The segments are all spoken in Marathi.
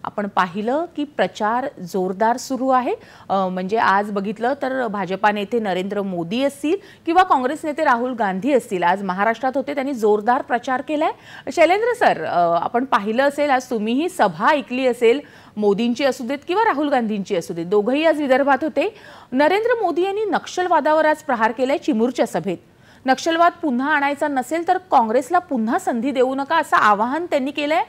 आपण पाहिलं की प्रचार जोरदार सुरू आहे। म्हणजे आज बघितलं तर भाजपा नेते नरेंद्र मोदी असतील किंवा काँग्रेस नेते राहुल गांधी असतील, आज महाराष्ट्रात होते, त्यांनी जोरदार प्रचार केलाय। शैलेंद्र सर, आपण पाहिलं असेल, आज तुम्हीही सभा ऐकली असेल, मोदींची असू देत किंवा राहुल गांधींची असू देत, दोघंही आज विदर्भात होते। नरेंद्र मोदी यांनी नक्षलवादावर आज प्रहार केलाय चिमूरच्या सभेत। नक्षलवाद पुन्हा आणायचा नसेल तर काँग्रेसला पुन्हा संधी देऊ नका असं आवाहन त्यांनी केलंय।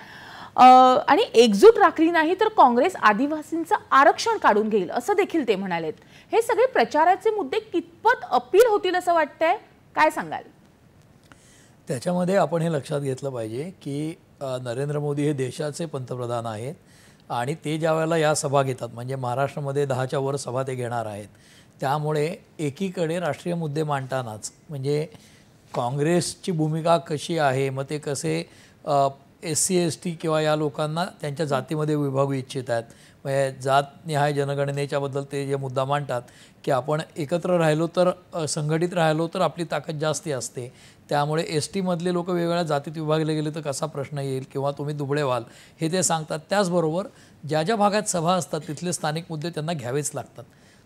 आणि एकजूट राखली नाही तर काँग्रेस आदिवासींचं आरक्षण काढून घेईल असं देखील ते म्हणालेत। हे सगळे प्रचाराचे मुद्दे कितपत अपील होतील असं वाटतंय, काय सांगाल? त्याच्यामध्ये आपण हे लक्षात घेतलं पाहिजे की नरेंद्र मोदी हे देशाचे पंतप्रधान आहेत आणि ते ज्यावेळेला या सभा घेतात, म्हणजे महाराष्ट्रामध्ये 10च्या वर सभा ते घेणार आहेत, त्यामुळे एकीकडे राष्ट्रीय मुद्दे मांडतानाच म्हणजे काँग्रेसची भूमिका कशी आहे, मग ते कसे SC ST किंवा या लोकांना त्यांच्या जातीमध्ये विभागू इच्छित आहेत, म्हणजे जातनिहाय जनगणनेच्याबद्दल ते जे मुद्दा मांडतात की आपण एकत्र राहिलो तर संघटित राहिलो तर आपली ताकद जास्ती असते, त्यामुळे ST मधले लोक वेगवेगळ्या जातीत विभागले गेले तर कसा प्रश्न येईल किंवा तुम्ही दुबळे व्हाल हे ते सांगतात। त्याचबरोबर ज्या ज्या भागात सभा असतात तिथले स्थानिक मुद्दे त्यांना घ्यावेच लागतात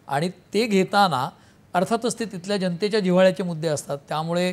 आणि ते घेताना अर्थातच ते तिथल्या जनतेच्या जिव्हाळ्याचे मुद्दे असतात। त्यामुळे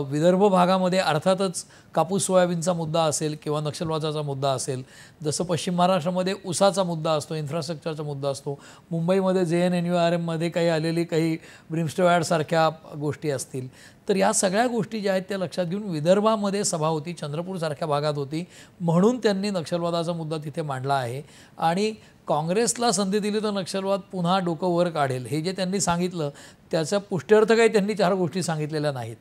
विदर्भ भागामध्ये अर्थातच कापूस सोयाबीनचा मुद्दा असेल किंवा नक्षलवादाचा मुद्दा असेल, जसं पश्चिम महाराष्ट्रामध्ये ऊसाचा मुद्दा असतो, इन्फ्रास्ट्रक्चरचा मुद्दा असतो, मुंबईमध्ये JNNURM मध्ये काही आलेली काही ब्रिमस्टोयार्डसारख्या गोष्टी असतील, तर या सगळ्या गोष्टी ज्या आहेत त्या लक्षात घेऊन विदर्भामध्ये सभा होती, चंद्रपूरसारख्या भागात होती, म्हणून त्यांनी नक्षलवादाचा मुद्दा तिथे मांडला आहे। आणि काँग्रेसला संधी दिली तर नक्षलवाद पुन्हा डोकं वर काढेल हे जे त्यांनी सांगितलं त्याचा पुष्ट्यर्थ काही त्यांनी 4 गोष्टी सांगितलेल्या नाहीत।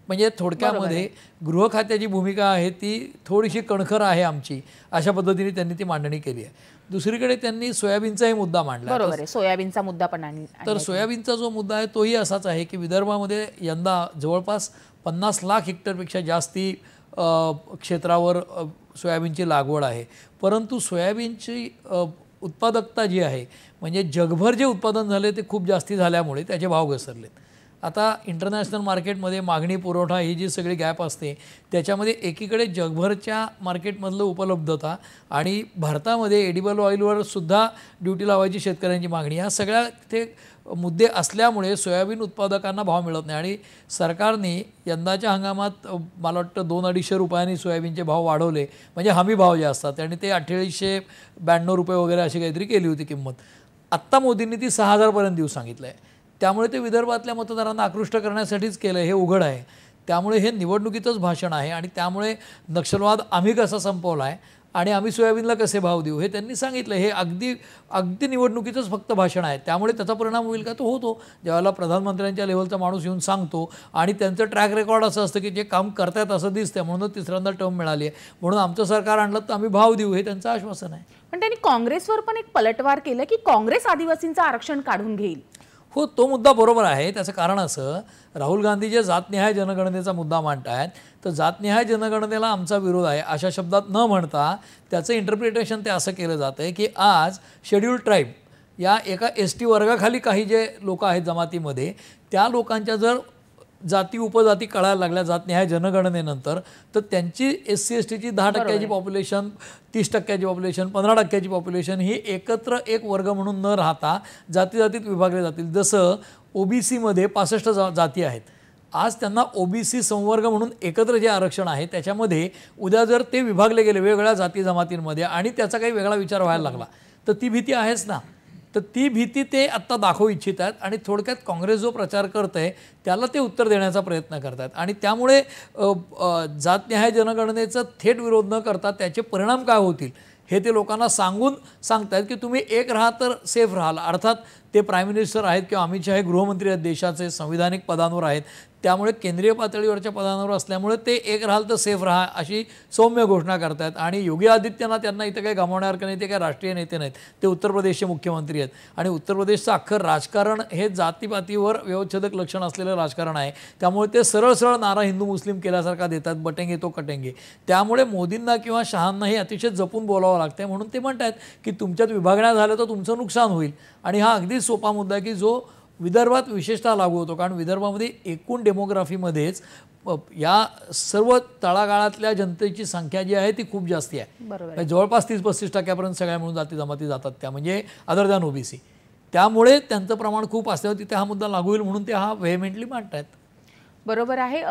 म्हणजे थोडक्यामध्ये गृह खात्याची भूमिका आहे ती थोडीशी कणखर आहे आमची, अशा पद्धतीने त्यांनी ती मांडणी केली आहे। दुसरीकडे त्यांनी सोयाबीनचाही मुद्दा मांडला। बरोबर आहे, सोयाबीनचा मुद्दा पण आणि तर सोयाबीनचा जो मुद्दा आहे तोही असाच आहे की विदर्भामध्ये यंदा जवळपास 50 लाख हेक्टरपेक्षा जास्ती क्षेत्रावर सोयाबीनची लागवड आहे, परंतु सोयाबीनची उत्पादकता जी आहे म्हणजे जगभर जे उत्पादन झाले ते खूप जास्ती झाल्यामुळे त्याचे भाव घसरलेत। आता इंटरनॅशनल मार्केटमध्ये मागणी पुरवठा ही जी सगळी गॅप असते त्याच्यामध्ये एकीकडे जगभरच्या मार्केटमधलं उपलब्धता आणि भारतामध्ये एडिबल ऑइलवर सुद्धा ड्युटी लावायची शेतकऱ्यांची मागणी, या सगळ्या ते मुद्दे असल्यामुळे सोयाबीन उत्पादकांना भाव मिळत नाही। आणि सरकारने यंदाच्या हंगामात मला वाटतं 200-250 रुपयांनी सोयाबीनचे भाव वाढवले, म्हणजे हमी भाव जे असतात आणि ते 2892 रुपये वगैरे अशी काहीतरी केली होती किंमत। आत्ता मोदींनी ती 6000 पर्यंत देऊ सांगितलं आहे, त्यामुळे ते विदर्भातल्या मतदारांना आकृष्ट करण्यासाठीच केलं हे उघड आहे। त्यामुळे हे निवडणुकीतच भाषण आहे आणि त्यामुळे नक्षलवाद आम्ही कसा संपवला आहे आणि आम्ही सोयाबीनला कसे भाव देऊ हे त्यांनी सांगितलं। हे अगदी निवडणुकीतच फक्त भाषण आहे, त्यामुळे त्याचा परिणाम होईल का? तो होतो, ज्यावेळेला प्रधानमंत्र्यांच्या लेवलचा माणूस येऊन सांगतो आणि त्यांचं ट्रॅक रेकॉर्ड असं असतं की जे काम करतायत असं दिसतं, म्हणून तिसऱ्यांदा टर्म मिळाली आहे, म्हणून आमचं सरकार आणलं तर आम्ही भाव देऊ हे त्यांचं आश्वासन आहे। पण त्यांनी काँग्रेसवर पण एक पलटवार केलं की काँग्रेस आदिवासींचं आरक्षण काढून घेईल। हो, तो मुद्दा बरोबर आहे। त्याचं कारण असं, राहुल गांधी जे जातनिहाय जनगणनेचा मुद्दा मांडतायत तर जातनिहाय जनगणनेला आमचा विरोध आहे अशा शब्दात न म्हणता त्याचं इंटरप्रिटेशन ते असं केलं जातं की आज शेड्यूल्ड ट्राईब या एका ST वर्गाखाली काही जे लोक आहेत जमातीमध्ये, त्या लोकांच्या जर जाती उपजाती कळायला लागल्या जातनिहाय जनगणनेनंतर तर त्यांची SC STची 10% पॉप्युलेशन, 30% पॉप्युलेशन, 15% पॉप्युलेशन ही एकत्र एक वर्ग म्हणून न राहता जाती जातीत विभागले जातील। जसं OBC मध्ये 65 जाती आहेत, आज त्यांना OBC संवर्ग म्हणून एकत्र जे आरक्षण आहे त्याच्यामध्ये उद्या जर ते विभागले गेले वेगवेगळ्या जाती जमातींमध्ये आणि त्याचा काही वेगळा विचार व्हायला लागला तर ती भीती आहेच ना। तर ती भीती ते आत्ता दाखवू इच्छित आहेत आणि थोडक्यात काँग्रेस जो प्रचार करत आहे त्याला ते उत्तर देण्याचा प्रयत्न करत आहेत आणि त्यामुळे जातनिहाय जनगणनेचा थेट विरोध न करता त्याचे परिणाम काय होतील हे ते लोकांना सांगतायत की तुम्ही एक राहा तर सेफ राहाल। अर्थात ते प्राईम मिनिस्टर आहेत किंवा अमित शहा हे गृहमंत्री आहेत, देशाचे संविधानिक पदांवर आहेत, त्यामुळे केंद्रीय पातळीवरच्या पदांवर असल्यामुळे ते एक राहाल तर सेफ राहा अशी सौम्य घोषणा करतात। आणि योगी आदित्यनाथ त्यांना इथं काही गमावण्यासारखं नाही, ते काही राष्ट्रीय नेते नाहीत, ते उत्तर प्रदेशचे मुख्यमंत्री आहेत आणि उत्तर प्रदेशचं अख्खं राजकारण हे जातीपातीवर व्यवच्छेदक लक्षण असलेलं राजकारण आहे, त्यामुळे ते सरळ सरळ नारा हिंदू मुस्लिम केल्यासारखा देतात, बटेंगे तो कटेंगे। त्यामुळे मोदींना किंवा शहांनाही अतिशय जपून बोलावं लागतं, म्हणून ते म्हणतात की तुमच्यात विभागण्या झाल्या तर तुमचं नुकसान होईल। आणि हा अगदी सोपा मुद्दा आहे की जो विदर्भात विशेषतः लागू होतो, कारण विदर्भामध्ये एकूण डेमोग्राफीमध्येच या सर्व तळागाळातल्या जनतेची संख्या जी आहे ती खूप जास्ती आहे. बरोबर. म्हणजे जवळपास 30-35% सगळ्या मिळून जाती जमाती जातात त्या, म्हणजे अदर दॅन ओबीसी. त्यामुळे त्यांचं प्रमाण खूप असल्यावर तिथे हा मुद्दा लागू होईल म्हणून ते हा व्हेहेमेंटली मांडतायत. बरोबर आहे.